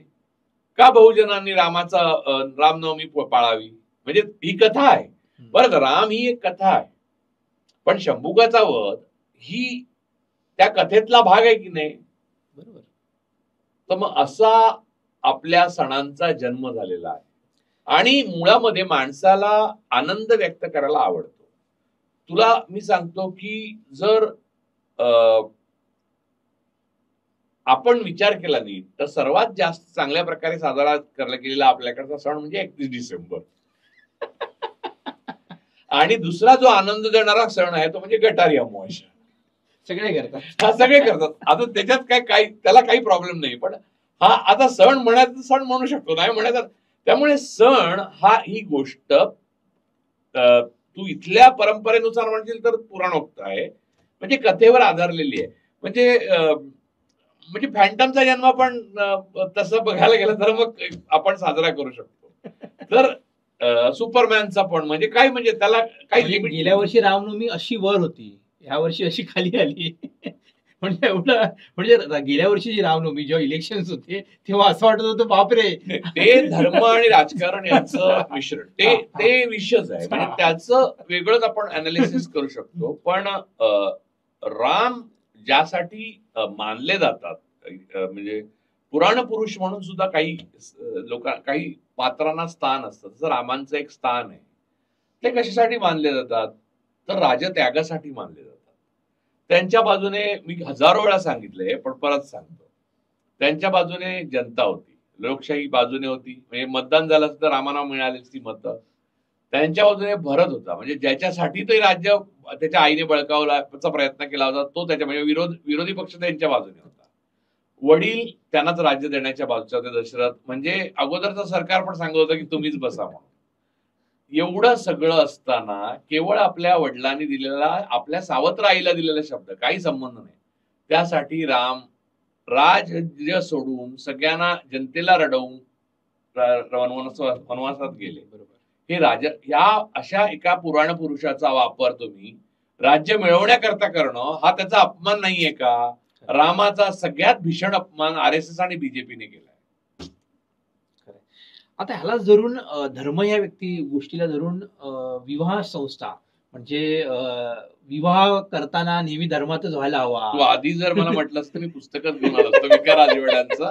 का बहुजनांनी रामनवमी पाळावी? म्हणजे ही कथा आहे बरं. राम ही एक कथा आहे, पण शंभुकाचा वध ही त्या कथेतला भाग आहे की नाही? बरोबर. तर मग असा आपल्या सणांचा जन्म झालेला आहे. आणि मुळामध्ये माणसाला आनंद व्यक्त करायला आवडतो. तुला मी सांगतो की जर आपण विचार केला नीट तर सर्वात जास्त चांगल्या प्रकारे साजरा करला गेलेला आपल्याकडचा सण म्हणजे 31 डिसेंबर. आणि दुसरा जो आनंद देणारा सण आहे तो म्हणजे गटारी अमावास्या. सगळे करतात. हा सगळे करतात. आता त्याच्यात काय त्याला काही प्रॉब्लेम नाही, पण हा आता सण म्हणायचं सण म्हणू शकतो, नाही म्हणायचं. त्यामुळे सण ही गोष्ट तू इथल्या परंपरेनुसार म्हणशील तर पुराणोक्त आहे, म्हणजे कथेवर आधारलेली आहे. म्हणजे फॅन्टमचा जन्म पण तसं बघायला गेलं तर मग आपण साजरा करू शकतो. तर सुपरमॅनचा पण म्हणजे काय, म्हणजे त्याला काही गेल्या वर्षी रामनवमी अशी वर होती, या वर्षी अशी खाली आली. म्हणजे एवढं, म्हणजे गेल्या वर्षी जी रामनवमी जेव्हा इलेक्शन होते तेव्हा असं वाटत होतं बापरे. ते धर्म आणि राजकारण यांचं मिश्रण ते विषयच आहे. म्हणजे त्याचं वेगळंच आपण अनालिसिस करू शकतो. पण राम ज्यासाठी मानले जातात, म्हणजे पुराण पुरुष म्हणून सुद्धा काही काही पात्रांना स्थान असतं, तसं रामांचं एक स्थान आहे. ते कशासाठी मानले जातात? तर राजत्यागासाठी मानले जातात. त्यांच्या बाजूने मी हजारो वेळा सांगितले, पण परत सांगतो, त्यांच्या बाजूने जनता होती, लोकशाही बाजूने होती. म्हणजे मतदान झालं असतं तर रामाना मिळालीच ती मतं. त्यांच्या बाजूने भरत होता, म्हणजे ज्याच्यासाठी ते राज्य त्याच्या आईने बळकावण्याचा प्रयत्न केला होता तो त्याच्या, म्हणजे विरोधी पक्ष त्यांच्या बाजूने होता. वडील त्यांनाच राज्य देण्याच्या बाजूचे होते, दशरथ. म्हणजे अगोदरचं सरकार पण सांगत होतं की तुम्हीच बसा म्हणून. एवढं सगळं असताना केवळ आपल्या वडिलांनी दिलेला, आपल्या सावत्र आईला दिलेला शब्द, काही संबंध नाही, त्यासाठी राम राज्य सोडून सगळ्यांना जनतेला रडवून वनवासात गेले. हे या अशा एका पुराण पुरुषाचा वापर तुम्ही राज्य मिळवण्याकरता करणं हा त्याचा अपमान नाहीये का? रामाचा सगळ्यात भीषण अपमान RSS आणि बीजेपीने केलाय. आता ह्याला धरून धर्म या गोष्टीला धरून विवाह संस्था, म्हणजे विवाह करताना नेहमी धर्मातच व्हायला हवा. तू आधी जर मला म्हटलंस तर मी पुस्तकच घेऊन आलो असतो, विकार राजवाड्यांचं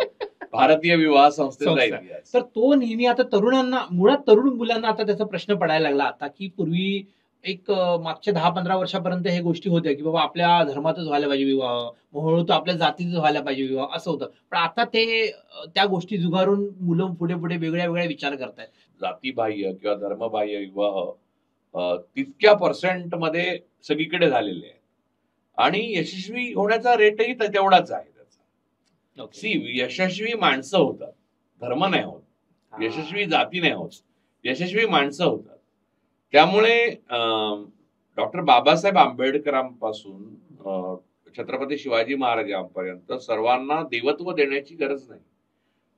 भारतीय विवाह संस्थेचा इतिहास. तर तो नेहमी आता तरुणांना, मुळात तरुण मुलांना आता त्याचा प्रश्न पडायला लागला. आता की पूर्वी एक मागच्या 10-15 वर्षापर्यंत हे गोष्टी होत्या की बाबा आपल्या धर्मातच व्हायला पाहिजे विवाह, हळूहळू तो आपल्या जातीतच व्हायला पाहिजे विवाह, असं होतं. पण आता त्या गोष्टी जुगारून मुलं पुढे पुढे वेगळ्या वेगळ्या विचार करतायत. जातीबाह्य किंवा धर्मबाह्य विवाह तितक्या पर्सेंट मध्ये सगळीकडे झालेले आहे आणि यशस्वी होण्याचा रेटही तेवढाच आहे त्याचा. यशस्वी माणसं होतात, धर्म नाही होत. यशस्वी जाती नाही होत, यशस्वी माणसं होतात. त्यामुळे डॉक्टर बाबासाहेब आंबेडकरांपासून छत्रपती शिवाजी महाराजांपर्यंत सर्वांना देवत्व देण्याची गरज नाही.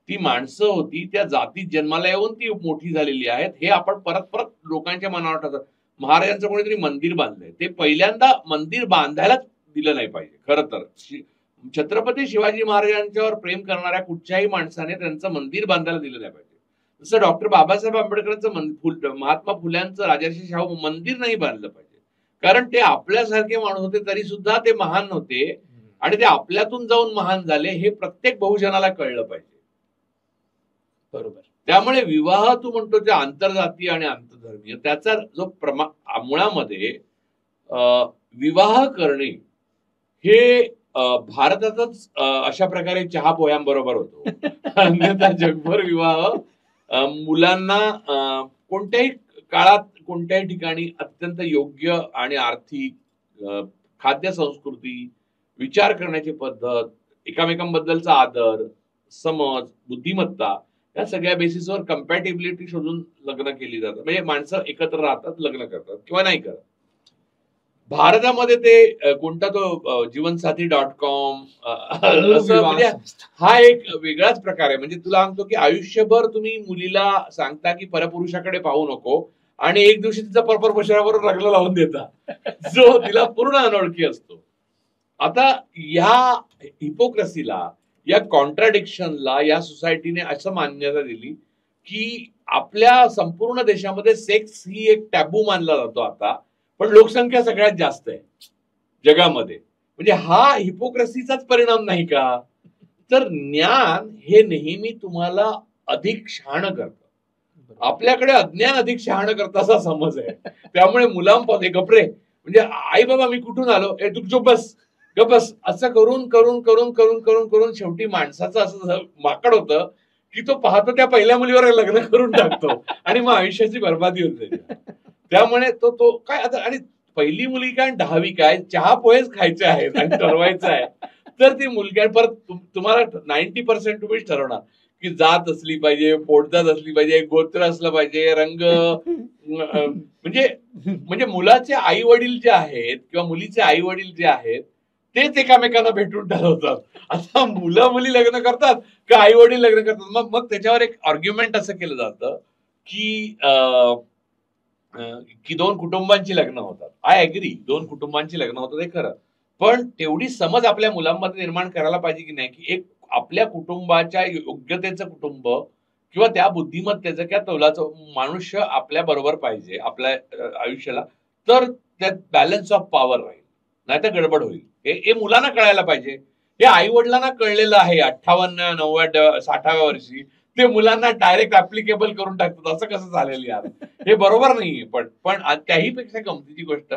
ती माणसं होती, त्या जातीत जन्माला येऊन ती मोठी झालेली आहेत. हे आपण परत परत लोकांच्या मनावर टाकतो. महाराजांचं कोणीतरी मंदिर बांधलंय, ते पहिल्यांदा मंदिर बांधायला दिलं नाही पाहिजे. खरं तर छत्रपती शिवाजी महाराजांच्यावर प्रेम करणाऱ्या कुठच्याही माणसाने त्यांचं मंदिर बांधायला दिलं नाही पाहिजे. जसं डॉक्टर बाबासाहेब आंबेडकरांचं महात्मा फुल्यांचं राजर्षी शाहू मंदिर नाही बांधलं पाहिजे, कारण ते आपल्यासारखे माणूस होते तरी सुद्धा ते महान होते आणि ते आपल्यातून जाऊन महान झाले, हे प्रत्येक बहुजनाला कळलं पाहिजे. बरोबर. त्यामुळे विवाह तू म्हणतो त्या आंतरजातीय आणि आंतरधर्मीय, त्याचा जो मुळामध्ये विवाह करणे हे भारतातच अशा प्रकारे चहा पोह्यांबरोबर होतो. अन्यथा जगभर विवाह मुलांना कोणत्याही काळात कोणत्याही ठिकाणी अत्यंत योग्य आणि आर्थिक, खाद्य संस्कृती, विचार करण्याची पद्धत, एकामेकांबद्दलचा आदर, समज, बुद्धिमत्ता, या सगळ्या बेसिसवर कम्पॅटिबिलिटी शोधून लग्न केली जातात. म्हणजे माणसं एकत्र राहतात, लग्न करतात किंवा नाही करत. भारतामध्ये ते कोणता तो जीवनसाथी.com असं म्हणजे हा एक वेगळाच प्रकार आहे. म्हणजे तुला सांगतो की आयुष्यभर तुम्ही मुलीला सांगता की परपुरुषाकडे पाहू नको आणि एक दिवशी तिचा परपुरुषाबरोबर लग्न लावून देता, जो तिला पूर्ण अनोळखी असतो. आता या हिपोक्रेसीला, या कॉन्ट्राडिक्शनला या सोसायटीने असं मान्यता दिली की आपल्या संपूर्ण देशामध्ये सेक्स ही एक टॅबू मानला जातो आता, पण लोकसंख्या सगळ्यात जास्त आहे जगामध्ये. म्हणजे हा हिपोक्रेसीचाच परिणाम नाही का? तर ज्ञान हे नेहमी तुम्हाला अधिक शहाणं करतं. आपल्याकडे अज्ञान अधिक शहाणं करतं असा समज आहे. त्यामुळे मुलांपासून गपरे म्हणजे आई बाबा मी कुठून आलो, ए तू चुप बस, गप बस, असं करून करून करून करून करून करून शेवटी माणसाचं असं माकड होतं की तो पाहतो त्या पहिल्या मुलीवर लग्न करून टाकतो आणि मग आयुष्याची बर्बादी होते. त्यामुळे तो तो काय आता, आणि पहिली मुलगी काय 10वी काय, चहा पोहेच खायचे आहेत आणि ठरवायचं आहे, तर ती मुलगी परत तुम्हाला 90% तुम्हीच ठरवणार की जात असली पाहिजे, पोटजात असली पाहिजे, गोत्र असलं पाहिजे, रंग, म्हणजे म्हणजे मुलाचे आई वडील जे आहेत किंवा मुलीचे आई वडील जे आहेत तेच एकामेकांना भेटून ठरवतात. आता मुलं मुली लग्न करतात का आई वडील लग्न करतात. मग मग त्याच्यावर एक आर्ग्युमेंट असं केलं जातं की की दोन कुटुंबांची लग्न होतात. आय अग्री, दोन कुटुंबांची लग्न होतात हे खरं, पण तेवढी समज आपल्या मुलांमध्ये निर्माण करायला पाहिजे की नाही की एक आपल्या कुटुंबाच्या योग्यतेचं कुटुंब किंवा त्या बुद्धिमत्तेचं किंवा तोलाचं मनुष्य आपल्या बरोबर पाहिजे आपल्या आयुष्याला, तर त्यात बॅलन्स ऑफ पॉवर राहील, नाही तर गडबड होईल. हे मुलांना कळायला पाहिजे. हे आई वडिलांना कळलेलं आहे 58, 90, 60व्या वर्षी, ते मुलांना डायरेक्ट ऍप्लिकेबल करून टाकतात. असं कसं झालेलं यार, हे बरोबर नाहीये. पण त्याही पेक्षा गमतीची गोष्ट,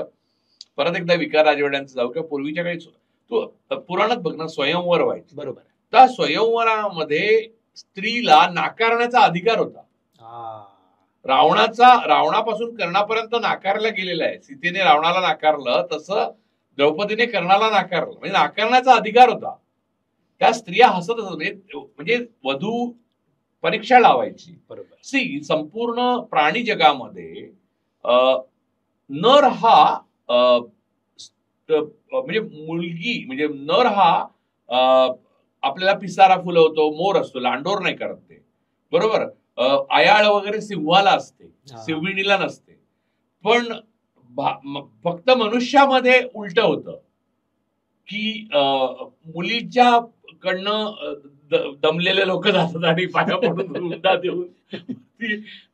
परत एकदा विकार राजवाड्यांचं जाऊ किंवा पूर्वीच्या काही तू पुराणात बघ ना, स्वयंवर व्हायचे. बरोबर. त्या स्वयंवरामध्ये स्त्रीला नाकारण्याचा अधिकार होता. रावणापासून कर्णापर्यंत नाकारला गेलेला आहे. सीतेने रावणाला नाकारलं तसं द्रौपदीने कर्णाला नाकारलं, म्हणजे नाकारण्याचा अधिकार होता. त्या स्त्रिया हसत असत, म्हणजे वधू परीक्षा लावायची. बरोबर. सी संपूर्ण प्राणी जगामध्ये नर हा म्हणजे मुलगी म्हणजे नर हा आपल्याला पिसारा फुलवतो, मोर असतो, लांडोर नाही करत ते, बरोबर. आयाळ वगैरे सिंहाला असते, सिंहिणीला नसते. पण फक्त मनुष्यामध्ये उलट होतं की मुलीच्या कडनं दमलेले लोक जातात आणि पाया पडून हुंडा देऊन,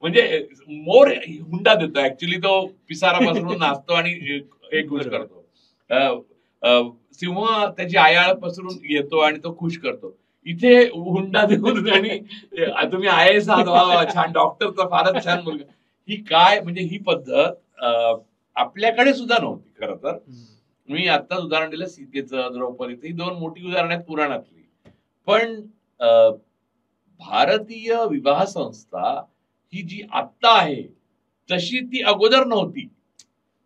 म्हणजे मोर हुंडा देतो, ऍक्च्युली तो पिसारापासून नाचतो आणि एक खुश करतो. सिंह त्याची आयाळ पसरून येतो आणि तो खुश करतो. इथे हुंडा देऊन आणि तुम्ही IAS आहात, छान डॉक्टरचा फारच छान मुलगा, ही काय म्हणजे ही पद्धत आपल्याकडे सुद्धा नव्हती खरं तर. मी आत्ताच उदाहरण दिलं सीतेचं, द्रौपदीचं, ही दोन मोठी उदाहरणं आहेत पुराणातली. पण भारतीय विवाह संस्था ही जी आत्ता आहे तशी ती अगोदर नव्हती.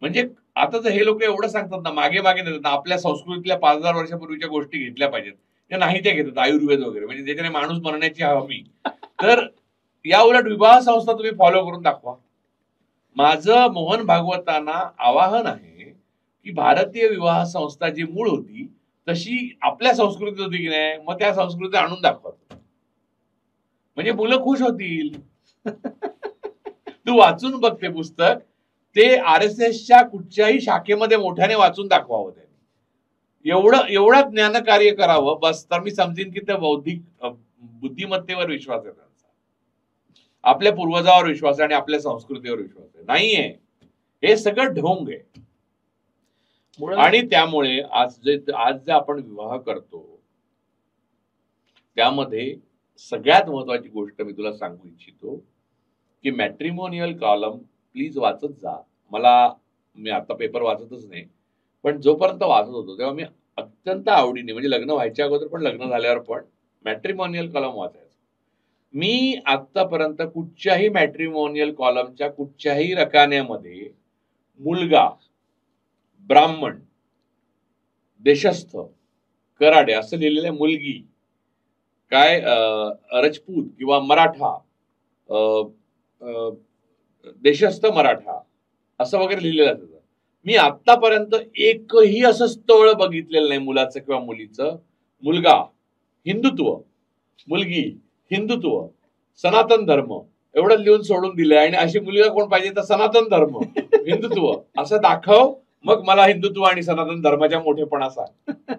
म्हणजे आता जर हे लोक एवढं सांगतात ना, मागे मागे नेतात ना, आपल्या संस्कृतीतल्या 5000 वर्षापूर्वीच्या गोष्टी घेतल्या पाहिजेत, त्या नाही त्या घेतात, आयुर्वेद वगैरे, म्हणजे ज्याच्याने माणूस मरण्याची हमी. तर या उलट विवाह संस्था तुम्ही फॉलो करून दाखवा. माझं मोहन भागवतांना आवाहन आहे की भारतीय विवाह संस्था जी मूळ होती तशी आपल्या संस्कृतीत होती की नाही, मग त्या संस्कृती आणून दाखवा, म्हणजे मुलं खुश होतील. तू वाचून बघ ते पुस्तक, ते RSSच्या कुठच्याही शाखेमध्ये मोठ्याने वाचून दाखवावं त्यांनी, एवढं ज्ञान कार्य करावं बस. तर मी समजेन की त्या बौद्धिक बुद्धिमत्तेवर विश्वास आहे त्यांचा, आपल्या पूर्वजावर विश्वास आहे आणि आपल्या संस्कृतीवर विश्वास आहे. नाहीये, हे सगळं ढोंग आहे. आणि त्यामुळे आज जे आपण विवाह करतो त्यामध्ये सगळ्यात महत्वाची गोष्ट मी तुला सांगू इच्छितो की मॅट्रिमोनियल कॉलम प्लीज वाचत जा. मी आता पेपर वाचतच नाही, पण जोपर्यंत वाचत होतो तेव्हा मी अत्यंत आवडीने, म्हणजे लग्न व्हायच्या अगोदर पण लग्न झाल्यावर पण मॅट्रिमोनियल कॉलम वाचायचो. मी आतापर्यंत कुठच्याही मॅट्रिमोनियल कॉलमच्या कुठच्याही रकान्यामध्ये मुलगा, ब्राह्मण, देशस्थ, कराडे असं लिहिलेलं, मुलगी काय राजपूत किंवा मराठा, देशस्थ मराठा असं वगैरे लिहिलेलं असतं. मी आतापर्यंत एकही असं स्थळ बघितलेलं नाही मुलाचं किंवा मुलीचं. मुलगा हिंदुत्व, मुलगी हिंदुत्व, सनातन धर्म एवढं लिहून सोडून दिलंय आणि अशी मुलगा कोण पाहिजे तर सनातन धर्म हिंदुत्व असं दाखव, मग मला हिंदुत्व आणि सनातन धर्माच्या मोठेपणा सांग.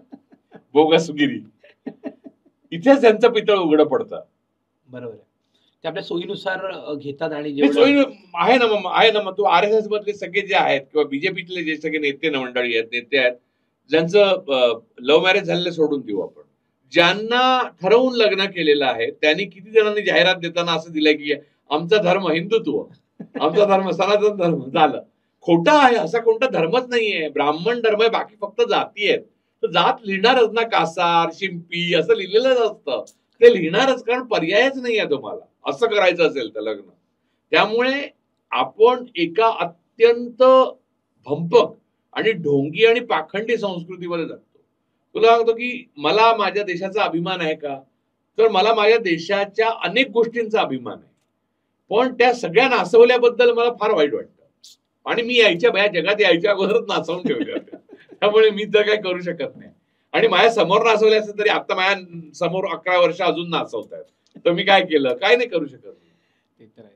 बोगसगिरी. इथेच त्यांचं पितळ उघडं पडतं. बरोबर आहे. ते आपल्या सोयीनुसार घेतात आणि हे सोयी आहे ना मग, आहे ना मग. तो RSS मधले सगळे जे आहेत किंवा बीजेपीतले जे सगळे नेते मंडळी आहेत, नेते आहेत, ज्यांचं लव्ह मॅरेज झालेलं सोडून देऊ आपण. ज्यांना ठरवून लग्न केलेलं आहे त्यांनी किती जणांनी जाहिरात देताना असं दिलंय की आमचा धर्म हिंदुत्व, आमचा धर्म सनातन धर्म. झालं. खोटा आहे. असा कोणता धर्मच नाहीये. ब्राह्मण धर्म आहे, बाकी फक्त जाती आहेत. तर जात लिहिणारच ना, कासार शिंपी असं लिहिलेलंच असतं. ते लिहिणारच, कारण पर्यायच नाहीये तुम्हाला असं करायचं असेल तर लग्न. त्यामुळे आपण एका अत्यंत भंपक आणि ढोंगी आणि पाखंडी संस्कृतीमध्ये जगतो. तुला सांगतो की मला माझ्या देशाचा अभिमान आहे का, तर मला माझ्या देशाच्या अनेक गोष्टींचा अभिमान आहे. पण त्या सगळ्या नासवल्याबद्दल मला फार वाईट वाटतं. आणि मी यायच्या जगात यायच्या अगोदरच नाचवून ठेवल्या होत्या. त्यामुळे मी तर काही करू शकत नाही. आणि माझ्या समोर नाचवले असेल तरी आता माझ्या समोर 11 वर्ष अजून नाचवत आहेत. तर मी काय केलं, काय नाही करू शकत. ते तर आहे.